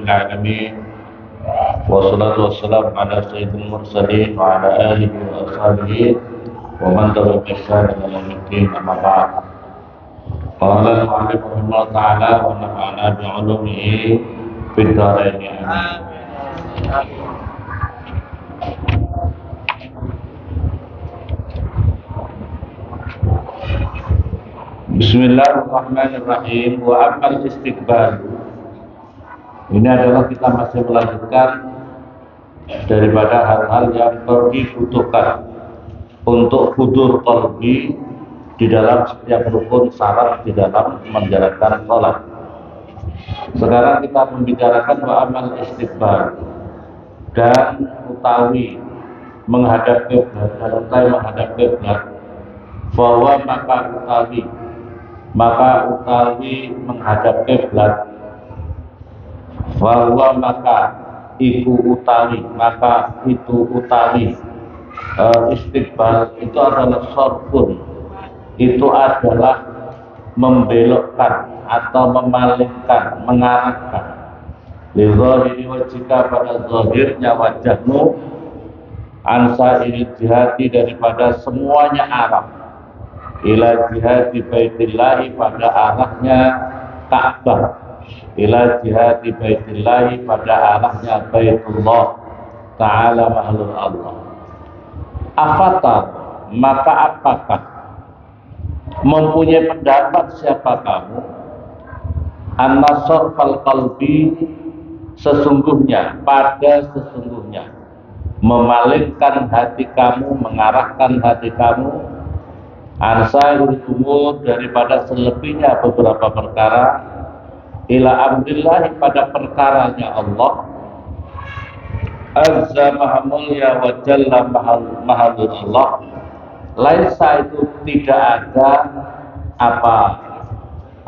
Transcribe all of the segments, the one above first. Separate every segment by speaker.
Speaker 1: العالمين والصلاة والسلام على سيد المرسلين وعلى آله وأصحابه ومن تبعهم بإحسان إلى يوم الدين أما بعد. قال المؤلف رحمه الله تعالى ونفعنا بعلومه في الدارين آمين. Bismillahirrahmanirrahim. Wa amal istiqbal. Ini adalah kita masih melanjutkan daripada hal-hal yang dibutuhkan untuk hudur qalbi di dalam setiap rukun syarat di dalam menjalankan sholat. Sekarang kita membicarakan wa amal istiqbal dan utawi menghadap kiblat dan utawi menghadap kiblat. Bahwa maka utawi menghadap kiblat, bahwa maka itu utawi istiqbal itu adalah sorfun, itu adalah membelokkan atau memalingkan, mengarahkan lizahiri wajhika pada zahirnya wajahmu, ansa ini jihati daripada semuanya arah, ila jihati baitillahi pada arahnya Ka'bah, ila jihati baitillahi pada arahnya Baitullah Ta'ala mahlul Allah. Afatar, maka apakah mempunyai pendapat siapa kamu an-nasr fal qalbi, sesungguhnya memalingkan hati kamu, mengarahkan hati kamu ansairul umur daripada selebihnya beberapa perkara ila amrillah pada perkaranya Allah azza maha mulia wa jalla maha Allah. Laisa itu tidak ada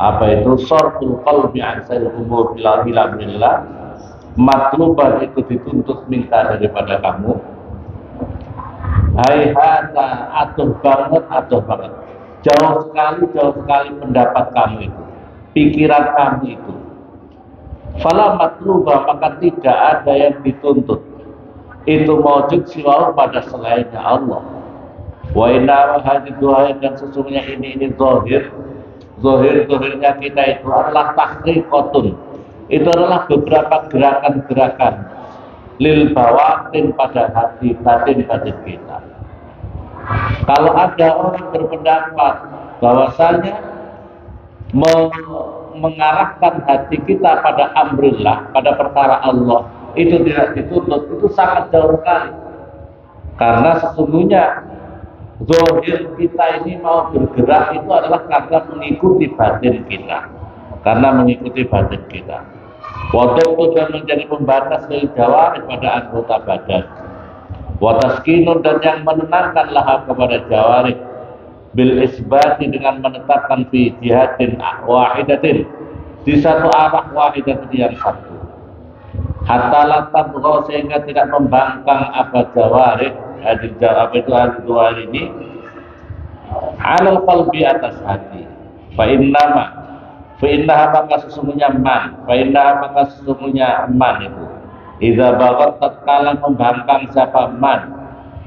Speaker 1: apa itu sorful qalbi ansairul umur ila amrillah, matluban itu dituntut minta daripada kamu. Hai hata, atuh banget, jauh sekali pendapat kamu itu, pikiran kamu itu. Fala matluba, maka tidak ada yang dituntut itu mawjud siwa pada selainnya Allah. Wa inna hadhihi duha, dan sesungguhnya ini zahirnya kita itu adalah tahriqatun, itu adalah beberapa gerakan-gerakan lil bawatin pada hati batin kita. Kalau ada orang berpendapat bahwasanya mengarahkan hati kita pada amrillah, pada perkara Allah, itu tidak dituntut, itu sangat jauh sekali. Karena sesungguhnya zahir kita ini mau bergerak itu adalah karena mengikuti batin kita, Waktu itu dan menjadi pembatas dari jawari pada anggota badan. Wataskinun, dan yang menenangkan laha kepada jawari bil isbati, dengan menetapkan fi jihadin wahidatin, di satu arah wahidatin yang satu. Hatta latab sehingga tidak membangkang apa jawari hadil jawari ini alal qalbi, atas hati. Fa innaha maka sesungguhnya man itu idza bagat tatkala membangkang siapa man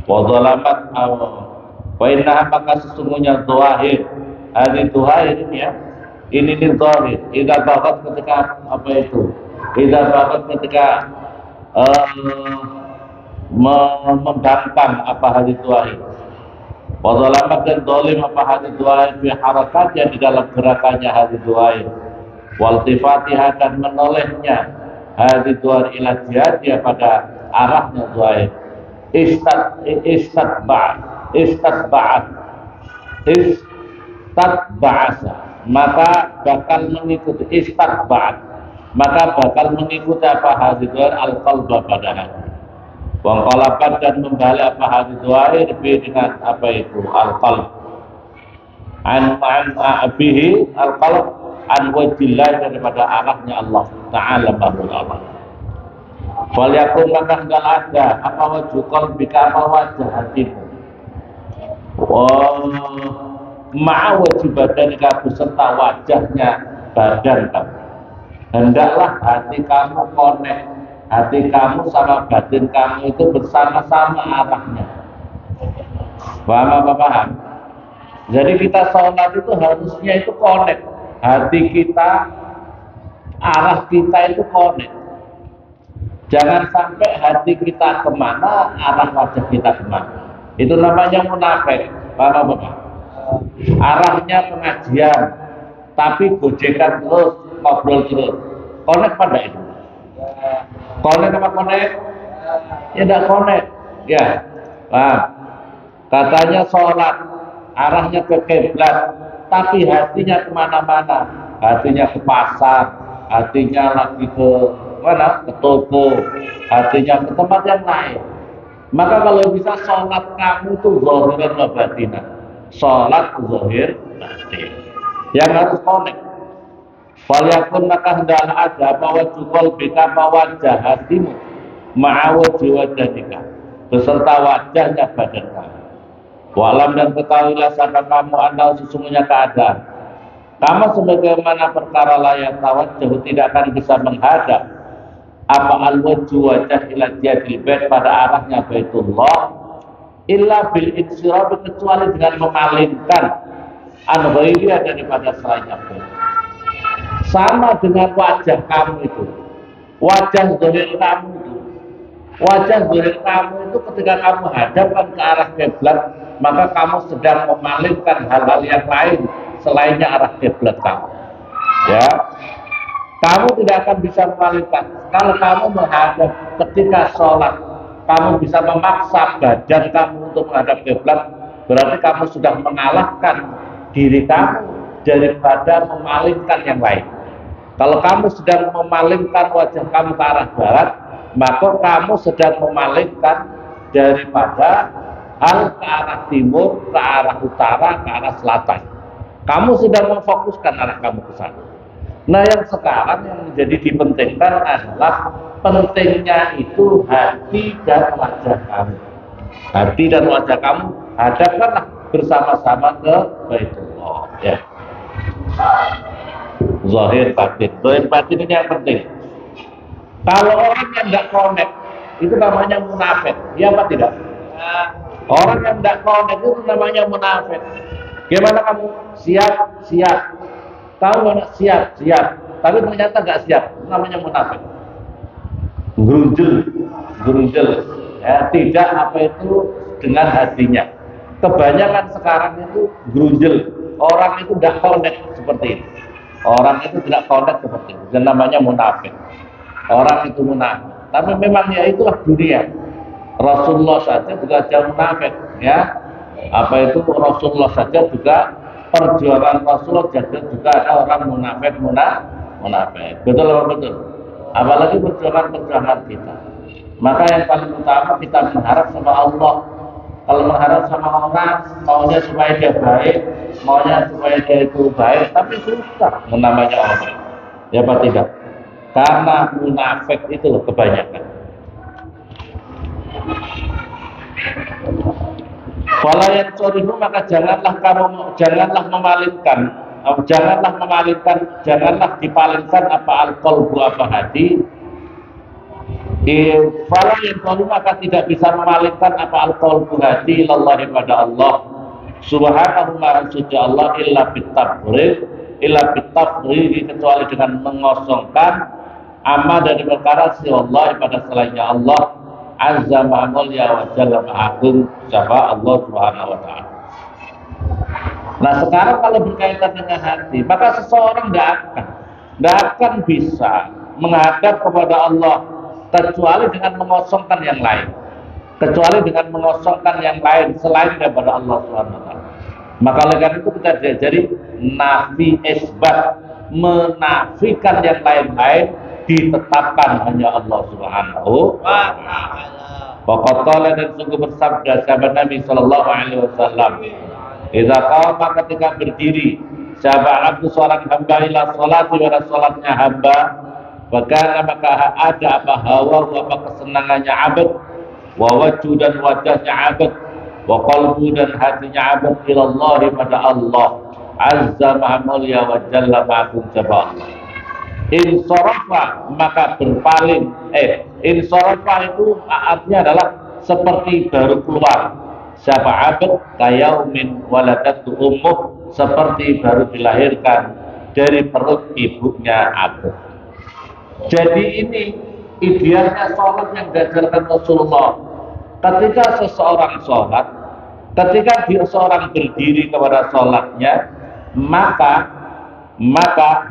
Speaker 1: wa zalamat fa innaha maka sesungguhnya zahir, hadis zahir ini ya, ini zahir. Idza bagat ketika membangkang apa hadis zahir, wa zalamat dan zalim apa hadis zahir fi harakatnya di dalam gerakannya hadis zahir, wal tifatiha dan menolehnya hadis zahir ila jihadnya pada arahnya zahir, istadba'asa maka bakal mengikuti apa hadis zahir al-qalba pada hati, wangkalabat dan membalik apa hadis zahir dengan apa itu al-qalb an bihi al-qalb an wajillah, daripada arahnya Allah Ta'ala mahlul Allah. Falyakun maka hendaklah ada apa wajhu qalbika, apa wajah hatimu, ma'a wajib badanika beserta wajahnya badan kamu. Hendaklah hati kamu connect, hati kamu sama batin kamu itu bersama-sama arahnya. Paham apa paham? Jadi kita sholat itu harusnya itu connect, hati kita, arah kita itu connect. Jangan sampai hati kita kemana, arah wajah kita kemana. Itu namanya munafik. Paham apa paham? Arahnya pengajian, tapi gojekan terus, ngobrol terus. Connect pada itu. Connect apa connect? Ya tidak connect. Ya, paham. Katanya sholat, arahnya ke kiblat, tapi hatinya kemana-mana. Hatinya ke pasar, hatinya lagi ke mana? Ke toko, hatinya ke tempat yang lain. Maka kalau bisa sholat kamu tuh zahiran wa batinan. Sholat zahir batin. Yang harus connect. Falyakun maka hendaklah ada bahwa jukol bika wajah hatimu ma'awajhi wajadika beserta wajahnya badan kamu. Walam dan ketahuilah sadar kamu anda sesungguhnya keadaan kamu sebagaimana perkara layak tawajjuh tidak akan bisa menghadap apa al-wajhu wajah ila jihadil bait pada arahnya Baitullah illa bil insirab kecuali dengan memalingkan an ghairiya daripada selainnya. Sama dengan wajah kamu itu, wajah zahir kamu itu, wajah zahir kamu itu ketika kamu hadapkan ke arah kiblat, maka kamu sedang memalingkan hal-hal yang lain selainnya arah kiblat kamu. Ya, kamu tidak akan bisa memalingkan. Kalau kamu menghadap ketika sholat, kamu bisa memaksa badan kamu untuk menghadap kiblat, berarti kamu sudah mengalahkan diri kamu daripada memalingkan yang lain. Kalau kamu sedang memalingkan wajah kamu ke arah barat, maka kamu sedang memalingkan daripada hal ke arah timur, ke arah utara, ke arah selatan. Kamu sedang memfokuskan arah kamu ke sana. Nah, yang sekarang yang menjadi dipentingkan adalah pentingnya itu hati dan wajah kamu. Hati dan wajah kamu hadapkanlah bersama-sama ke Baitullah. Ya. Zahir batin ini yang penting. Kalau orang yang tidak connect itu namanya munafik, iya apa tidak? Orang yang tidak connect itu namanya munafik. Gimana kamu siap, tahu nggak siap, tapi ternyata nggak siap, itu namanya munafik. Gerunjel, ya, tidak apa itu dengan hatinya. Kebanyakan sekarang itu gerunjel, orang itu tidak connect seperti ini. Orang itu tidak connect seperti itu, dan namanya munafik. Orang itu munafik. Tapi memang ya itulah dunia. Rasulullah saja juga jauh munafik, ya. Apa itu Rasulullah saja juga perjuangan Rasulullah juga ada orang munafik. Betul apa betul? Apalagi perjuangan kita. Maka yang paling utama kita mengharap sama Allah. Kalau mengharap sama orang, maunya supaya dia baik, maunya supaya dia itu baik, tapi susah namanya orang. Ya apa tidak? Karena munafik itu loh kebanyakan. Fala yansurifu maka janganlah dipalingkan apa al-qalbu apa hati. Fala yansurifu maka tidak bisa memalingkan apa al-qalbu hati lillahi pada Allah subhanahu wa ta'ala Allah illa bitafrid kecuali dengan mengosongkan amma dari perkara si Allah pada selainnya Allah azza wa mulia wa jalla ma'agung siapa Allah subhanahu wa ta'ala. Nah sekarang kalau berkaitan dengan hati, maka seseorang tidak akan bisa menghadap kepada Allah kecuali dengan mengosongkan yang lain, selain daripada Allah subhanahu wa ta'ala. Maka oleh karena itu kita diajari nafi isbat, menafikan yang lain-lain, ditetapkan hanya Allah subhanahu wa ta'ala. Waqala dan sungguh bersabda sahabat Nabi sallallahu alaihi wasallam, idza qama ketika berdiri sahabat abdu seorang hamba ila salati wa salatnya hamba, maka ada apa hawa apa kesenangannya abad, wa wajhu dan wajahnya abad, wa qalbu dan hatinya abad ilallah pada Allah azza maha mulia wa jalla ma'akum Allah. insorofa maka berpaling. Insorofa itu artinya adalah seperti baru keluar. Siapa abad kayaumin waladatu ummuh, seperti baru dilahirkan dari perut ibunya abad. Jadi ini idealnya sholat yang diajarkan Rasulullah. Ketika seseorang sholat, ketika dia seorang berdiri kepada sholatnya, maka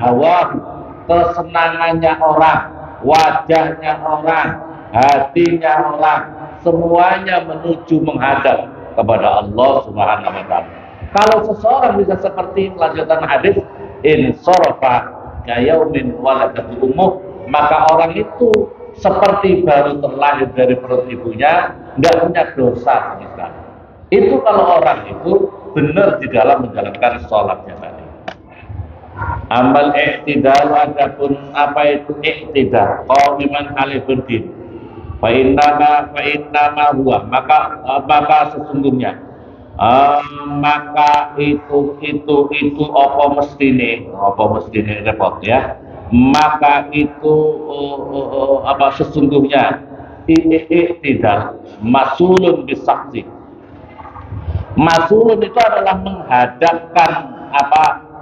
Speaker 1: hawa, kesenangannya orang, wajahnya orang, hatinya orang, semuanya menuju menghadap kepada Allah Subhanahu wa taala. Kalau seseorang bisa seperti lanjutan hadis insorofa kayaumin waladatu ummuh, maka orang itu seperti baru terlahir dari perut ibunya, tidak punya dosa sama sekali. Itu kalau orang itu benar di dalam menjalankan sholatnya tadi. Amal i'tidal, adapun apa itu i'tidal, qawiman alaihi berdiri. Fa innama huwa, maka sesungguhnya maka itu apa mestine repot ya. Maka itu sesungguhnya i'tidal masulun bisaksi. Masulun itu adalah menghadapkan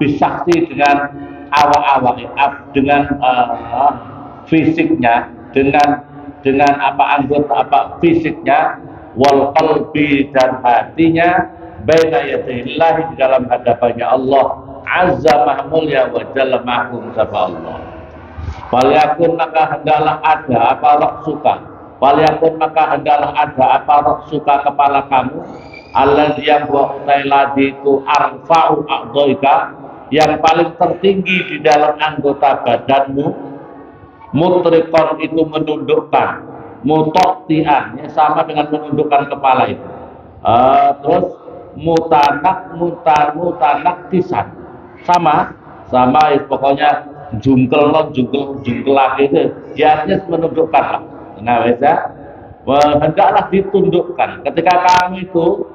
Speaker 1: bisaksi dengan awak-awak, dengan fisiknya, dengan anggota fisiknya, wal qalbi, dan hatinya, baina yadayillah, di dalam hadapannya Allah azza mahmulya wa jalla mahkum sapa Allah. Falyakun, maka hendaklah ada apa roksuka, falyakun, maka hendaklah ada apa roksuka, kepala kamu, alladzi yang wa utailadi itu arfa'u a'dhaika, yang paling tertinggi di dalam anggota badanmu, mutrikon itu menundukkan, mutoktian ya, sama dengan menundukkan kepala itu, terus mutanak tisan, sama ya, pokoknya jungkel lagi itu ya, artinya menundukkan lah. Nah, bisa hendaklah ditundukkan ketika kamu itu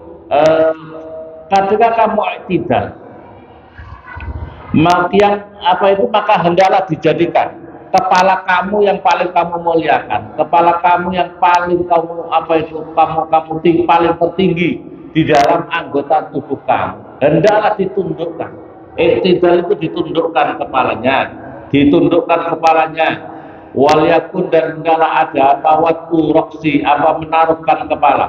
Speaker 1: ketika kamu i'tidal, maka hendaklah dijadikan kepala kamu yang paling kamu muliakan, kepala kamu yang paling kamu paling tertinggi di dalam anggota tubuh kamu, hendaklah ditundukkan. I'tidal itu ditundukkan kepalanya, waliyakun, dan hendaklah ada tawatu roksi, menaruhkan kepala,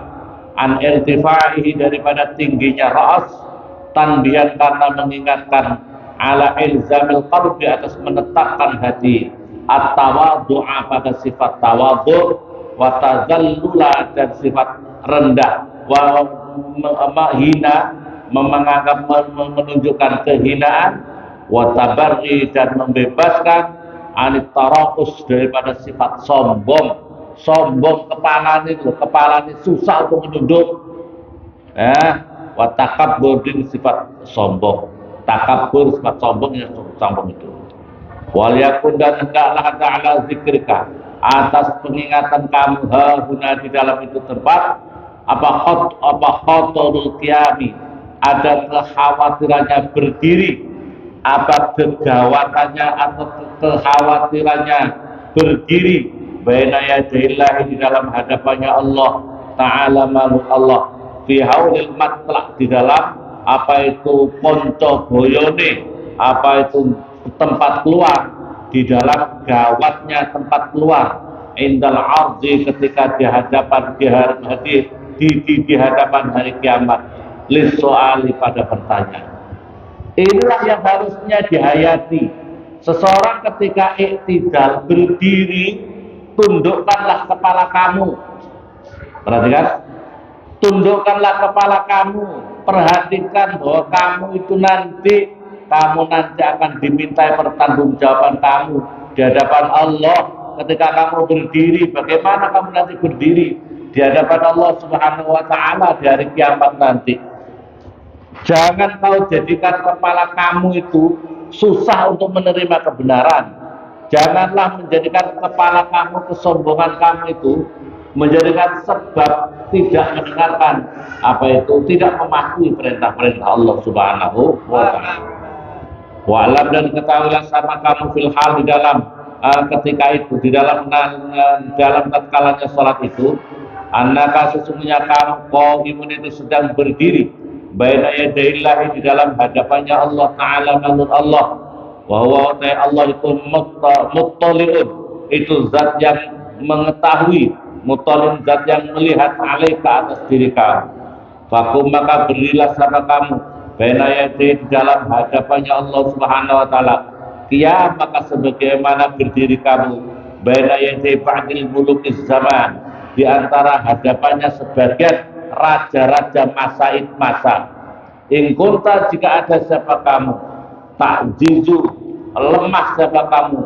Speaker 1: an irtifaihi, daripada tingginya ra's, tanbihan, karena mengingatkan, ala ilzamil qalbi, atas menetapkan hati, at-tawadhu'a, pada sifat tawadhu, wa tazallula, dan sifat rendah, wa hina, menunjukkan kehinaan, wa tabarri, dan membebaskan, anit tarakus, daripada sifat sombong. Kepala ini susah untuk menunduk, wa takabbur, sifat sombong. Takabur, sifat sombong yang sombong itu. Waliyakun, dan hendaklah ada ala zikrika, atas pengingatan kamu, hahuna, di dalam itu tempat, khotorul qiyami, ada kekhawatirannya berdiri, kegawatannya atau kekhawatirannya berdiri, baina yadayillah, di dalam hadapannya Allah ta'ala malu Allah, fi haulil matlaq, di dalam ponco boyone, tempat keluar, di dalam gawatnya tempat keluar, indal ardi, ketika di hadapan hari kiamat, lissoali, pada bertanya. Inilah yang harusnya dihayati seseorang ketika i'tidal berdiri. Tundukkanlah kepala kamu, perhatikan, tundukkanlah kepala kamu, perhatikan bahwa kamu itu nanti akan dimintai pertanggungjawaban kamu di hadapan Allah. Ketika kamu berdiri, bagaimana kamu nanti berdiri di hadapan Allah Subhanahu wa ta'ala di hari kiamat nanti. Jangan kau jadikan kepala kamu itu susah untuk menerima kebenaran. Janganlah menjadikan kepala kamu, kesombongan kamu itu menjadikan sebab tidak mendengarkan tidak mematuhi perintah-perintah Allah Subhanahu wa ta'ala. Wa'lam dan ketahuilah sama kamu fil hal di dalam ketika itu, di dalam dalam tatkalanya sholat itu, annaka sesungguhnya kamu qaimun itu sedang berdiri baina yadayillahi di dalam hadapannya Allah Ta'ala menurut Allah, wa huwa Allah itu muttali'un, itu zat yang mengetahui, muttali'un zat yang melihat alaika atas diri kamu. Fakum maka berilah sama kamu baina yadayhi di dalam hadapannya Allah Subhanahu wa taala. Qiyam maka sebagaimana berdiri kamu baina yadayhi ba'dil mulukiz zaman, di antara hadapannya sebagian raja-raja masa. In kunta jika ada siapa kamu ta'jizu lemah siapa kamu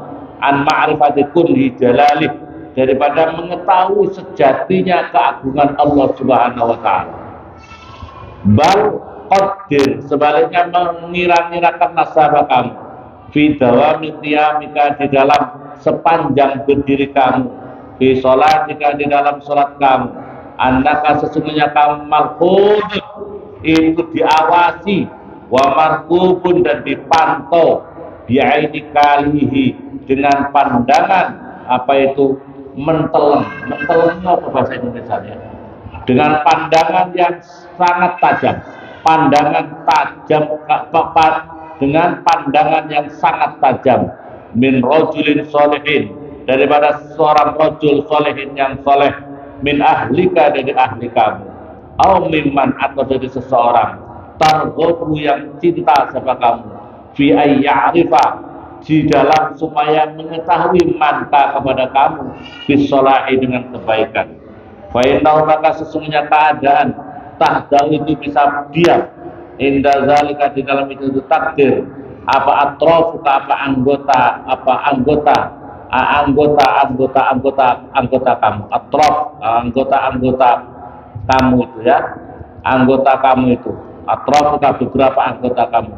Speaker 1: an ma'rifati kulli jalalih, daripada mengetahui sejatinya keagungan Allah Subhanahu wa taala. Bal qadir sebaliknya mengira-ngirakan nasabah kamu fi dawami qiyamika di dalam sepanjang berdiri kamu, fi sholatika di dalam sholat kamu, annaka sesungguhnya kamu malhud itu diawasi, wa marqubun dan dipantau, bi'aini kalihi dengan pandangan apa itu mentelengnya apa bahasa Indonesia-nya, dengan pandangan yang sangat tajam, pandangan tajam dengan pandangan yang sangat tajam, min rajulin solehin, daripada seorang rajul solehin yang soleh, min ahlika dari ahli kamu, au mimman atau dari seseorang, targhabu yang cinta sama kamu, fi ayya'rifa di dalam supaya mengetahui manta kepada kamu, bisolahi dengan kebaikan. Fa'innahu maka sesungguhnya keadaan tahdal itu bisa diam, inda zalika di dalam itu takdir apa atrof apa anggota kamu, atrof anggota kamu itu ya, anggota kamu itu atrof beberapa anggota kamu,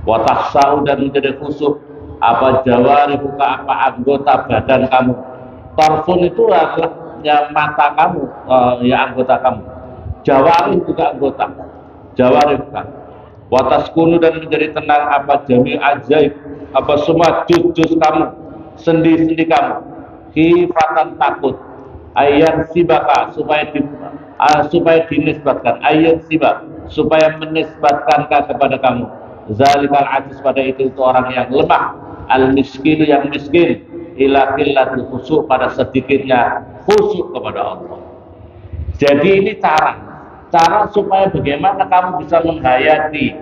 Speaker 1: watahsau dan menjadi khusyuk apa jawari apa anggota badan kamu. Tarfun itu adalah ya mata kamu, ya anggota kamu. Jawari juga anggota, jawari bukan. Wataskunu dan menjadi tenang apa jami ajaib, apa semua juz-juz kamu, sendi-sendi kamu, khifatan takut, ayat sibaka supaya dinisbatkan, ayat sibak supaya menisbatkan kepada kamu, zalikal ajiz pada itu orang yang lemah, al miskin yang miskin, ila qillatil khusyuk pada sedikitnya khusyuk kepada Allah. Jadi ini cara supaya bagaimana kamu bisa menghayati,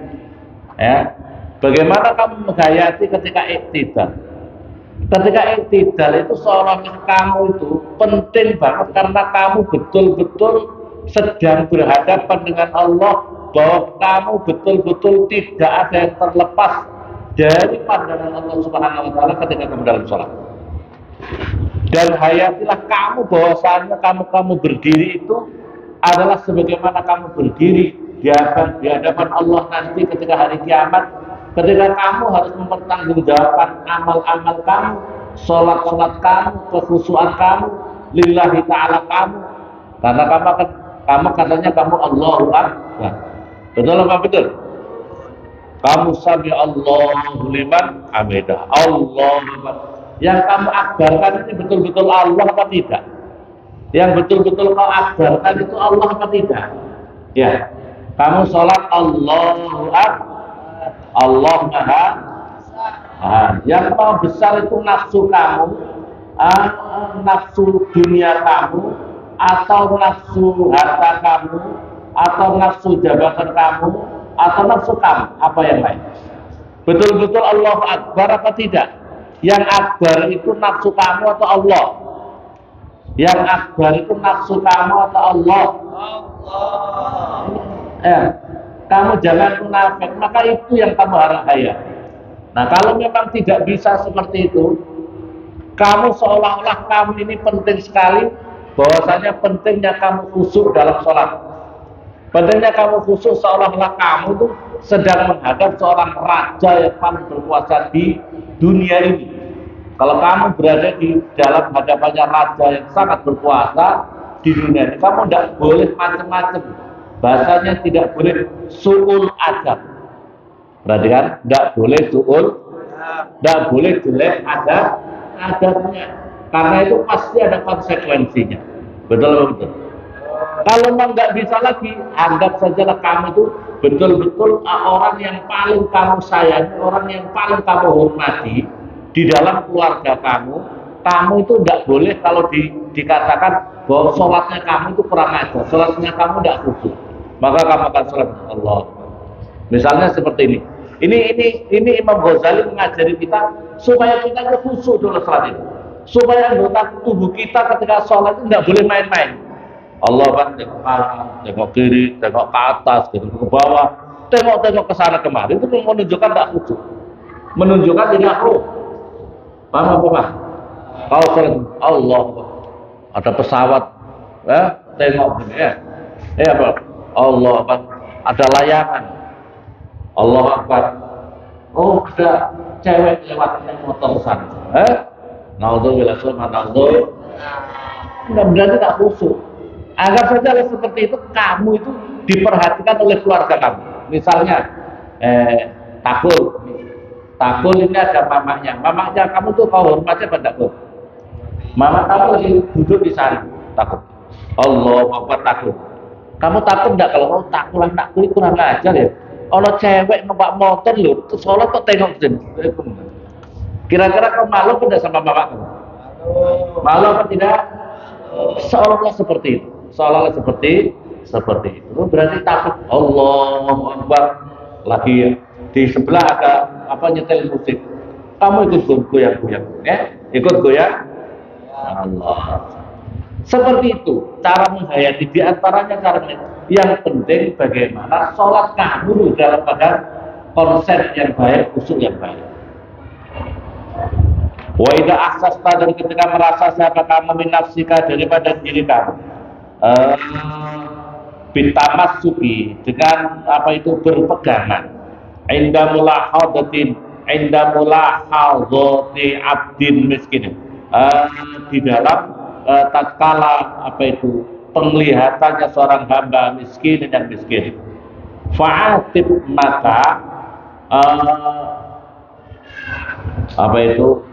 Speaker 1: ya, bagaimana kamu menghayati ketika iktidal. Ketika iktidal itu seorang kamu itu penting banget karena kamu betul-betul sedang berhadapan dengan Allah, bahwa kamu betul-betul tidak ada yang terlepas dari pandangan Allah Subhanahu wa taala ketika kamu dalam sholat. Dan hayatilah kamu bahwasanya kamu berdiri itu adalah sebagaimana kamu berdiri di hadapan Allah nanti ketika hari kiamat, ketika kamu harus mempertanggungjawabkan amal-amal kamu, sholat-sholat kamu, kekhusyuan kamu, lillahi ta'ala kamu, karena kamu katanya kamu Allahu Akbar. Betul apa betul? Kamu sami Allahu liman hamidah, Allahu Akbar. Yang kamu akbarkan ini betul-betul Allah apa tidak? Yang betul-betul kau akbarkan itu Allah apa tidak? Ya, kamu sholat Allahu Akbar, Allah Maha. Yang mau besar itu nafsu kamu, nafsu dunia kamu, atau nafsu harta kamu, atau nafsu jabatan kamu, atau nafsu kamu, apa yang lain? Betul-betul Allah Akbar apa tidak? Yang akbar itu nafsu kamu atau Allah? Yang akbar itu nafsu kamu atau Allah? Ya, kamu jangan munafik, maka itu yang kamu harus hayati. Nah, kalau memang tidak bisa seperti itu, kamu seolah-olah kamu ini penting sekali, bahwasanya pentingnya kamu khusyuk dalam sholat. Pentingnya kamu khusyuk seolah-olah kamu itu sedang menghadap seorang raja yang paling berkuasa di dunia ini. Kalau kamu berada di dalam hadapannya raja yang sangat berkuasa di dunia ini, kamu tidak boleh macam-macam. Bahasanya tidak boleh su'ul adab. Berarti kan tidak boleh su'ul Tidak boleh jelek adabnya. Karena itu pasti ada konsekuensinya. Betul betul. Kalau memang nggak bisa lagi, anggap sajalah kamu itu betul-betul orang yang paling kamu sayangi, orang yang paling kamu hormati di dalam keluarga kamu. Kamu itu nggak boleh kalau dikatakan bahwa sholatnya kamu itu kurang ajar, sholatnya kamu nggak khusyuk, maka kamu akan sholat Allah. Misalnya seperti ini. Ini Imam Ghazali mengajari kita supaya kita khusyuk dulu sholat itu, supaya anggota tubuh kita ketika sholat itu nggak boleh main-main. Allah kan tengok kanan, tengok kiri, tengok ke atas, tengok ke bawah, tengok ke sana kemari, itu menunjukkan tak khusyuk, menunjukkan tidak roh. Paham apa Pak? Kalau sholat Allah, ada pesawat, tengok gini apa? Allah Akbar, ada layangan, Allah Akbar. Oh ada cewek lewat naik motor sana, naudzubillah sama naudzubillah, nggak berarti tak khusyuk. Anggap saja seperti itu, kamu itu diperhatikan oleh keluarga kamu. Misalnya, takul ini ada mamanya kamu tuh kau hormatnya pada takul. Mama kamu lagi duduk di sana, takut. Allah Akbar takut. Kamu takut enggak kalau kamu takut anakku ini kurang ajar ya? Kalau cewek numpak motor loh, sholat kok tengok sini. Kira-kira kau malu tidak sama mama kamu? Malu apa tidak? Seolah-olah seperti itu. Seolah-olah seperti itu. Berarti takut. Allahu Akbar. Lagi di sebelah ada nyetel musik. Kamu ikut goyang-goyang, ikut goyang. Allah. Seperti itu cara menghayati, di antaranya cara yang penting bagaimana sholat kamu dalam keadaan konsep yang baik, khusyuk yang baik. Wa idza ahsasta, dan ketika merasa siapa kamu min nafsika, daripada diri kamu, bitamassuki, dengan berpegangan, inda mulahadatin, inda mulahadati abdin miskin, di dalam tatkala penglihatannya seorang hamba miskin dan miskin, fa'atib, maka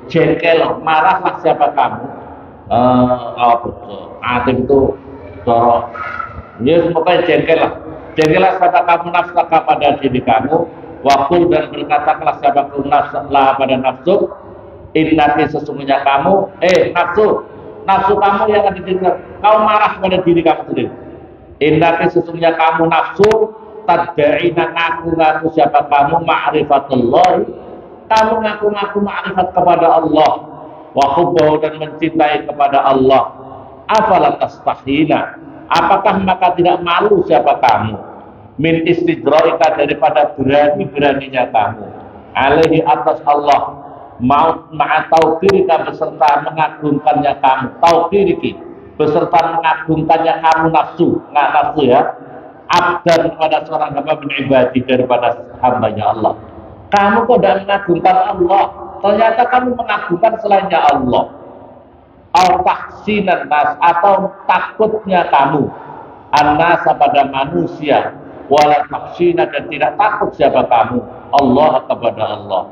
Speaker 1: jengkel, marahlah siapa kamu. Atib itu corok. Ya pokoknya jengkellah siapa kamu nafsaka pada diri kamu. Wakul, dan berkatakanlah siapa kamu nafslah pada nafsu. Innaki, sesungguhnya kamu, nafsu kamu yang ada di diri kamu. Kau marah pada diri kamu sendiri. Innaki, sesungguhnya kamu nafsu, tad'ina, ngaku siapa kamu ma'rifatullah, kamu ngaku-ngaku ma'rifat kepada Allah, wa hubbahu, dan mencintai kepada Allah. Afala tastahina, apakah maka tidak malu siapa kamu, min istidroika, daripada berani-beraninya kamu, alaihi, atas Allah, ma'ataukirika, beserta mengagungkannya kamu, taukiriki, beserta mengagungkannya kamu nafsu ya, abdan, kepada seorang hamba min ibadi, daripada hambanya Allah. Kamu kok tidak mengagungkan Allah, ternyata kamu mengagungkan selainnya Allah. Al-tahsinan nas, atau takutnya kamu an-nas, pada manusia, wala tahsina, dan tidak takut siapa kamu Allah, kepada Allah.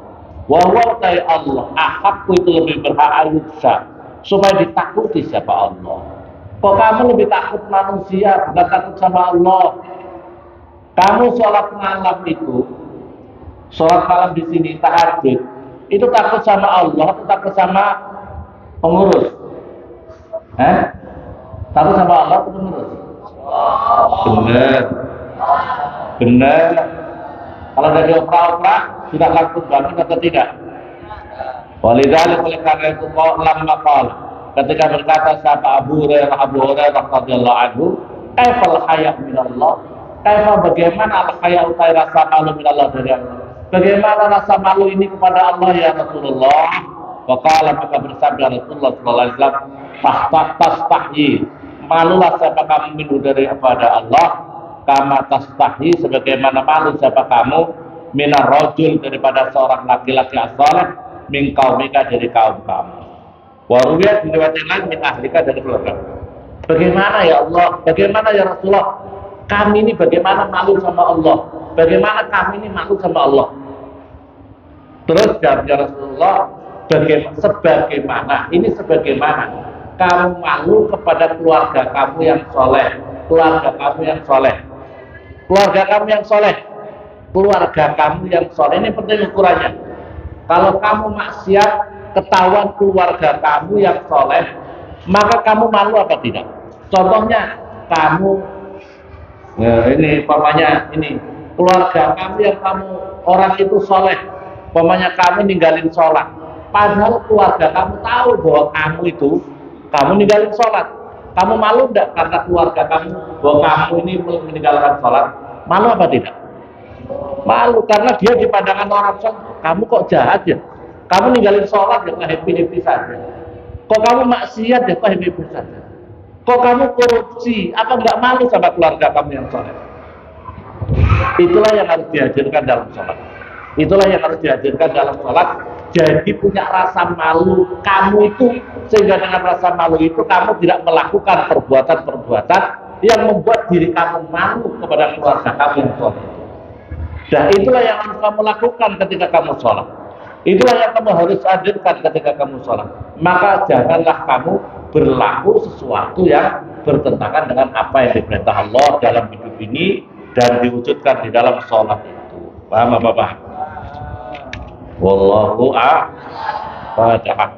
Speaker 1: Wa huwa Allah, ahakku, itu lebih berhak ayusa, supaya ditakuti siapa Allah. Kok kamu lebih takut manusia, bukan takut sama Allah? Kamu sholat malam itu, sholat malam di sini, tahajud, itu takut sama Allah atau takut sama pengurus? Takut sama Allah atau pengurus? Benar. Kalau dari opera-opera sudah langsung bangun atau tidak? Walidzalik, oleh karena itu lamma qala, ketika berkata siapa Abu Hurairah radhiyallahu anhu, kaifal haya' minallah, kaifa, bagaimana al-haya' utai rasa malu minallah, dari Allah, bagaimana rasa malu ini kepada Allah ya Rasulullah? Waqala, maka bersabda Rasulullah sallallahu alaihi wasallam, tastahyi, malulah siapa kamu minhu, daripada Allah, kama tastahyi, sebagaimana malu siapa kamu minar rajul, daripada seorang laki-laki as-salih, min qaumika, dari kaum kamu. Wa ruwiyat riwayat lain min ahlika, dari keluarga. Bagaimana ya Allah, bagaimana ya Rasulullah, kami ini bagaimana malu sama Allah, bagaimana kami ini malu sama Allah? Terus jawabnya Rasulullah, sebagaimana kamu malu kepada keluarga kamu yang soleh, keluarga kamu yang soleh, keluarga kamu yang soleh, keluarga kamu yang soleh. Ini penting ukurannya. Kalau kamu maksiat, ketahuan keluarga kamu yang soleh, maka kamu malu apa tidak? Contohnya, kamu, ini pamannya, ini keluarga kamu yang kamu orang itu soleh, pamannya kamu ninggalin sholat, padahal keluarga kamu tahu bahwa kamu ninggalin sholat. Kamu malu enggak karena keluarga kamu bahwa kamu ini meninggalkan sholat? Malu apa tidak? Malu, karena dia di pandangan orang sholat, kamu kok jahat ya? Kamu ninggalin sholat ya kok happy-happy saja? Kok kamu maksiat ya kok happy-happy saja? Kok kamu korupsi? Apa nggak malu sama keluarga kamu yang sholat? Itulah yang harus dihadirkan dalam sholat. Itulah yang harus dihadirkan dalam sholat. Jadi punya rasa malu kamu itu, sehingga dengan rasa malu itu kamu tidak melakukan perbuatan-perbuatan yang membuat diri kamu malu kepada keluarga kamu yang sholat. Dan itulah yang harus kamu lakukan ketika kamu sholat. Itulah yang kamu harus hadirkan ketika kamu sholat. Maka janganlah kamu berlaku sesuatu yang bertentangan dengan apa yang diperintah Allah dalam hidup ini dan diwujudkan di dalam sholat itu. Paham apa? Wallahu a'lam.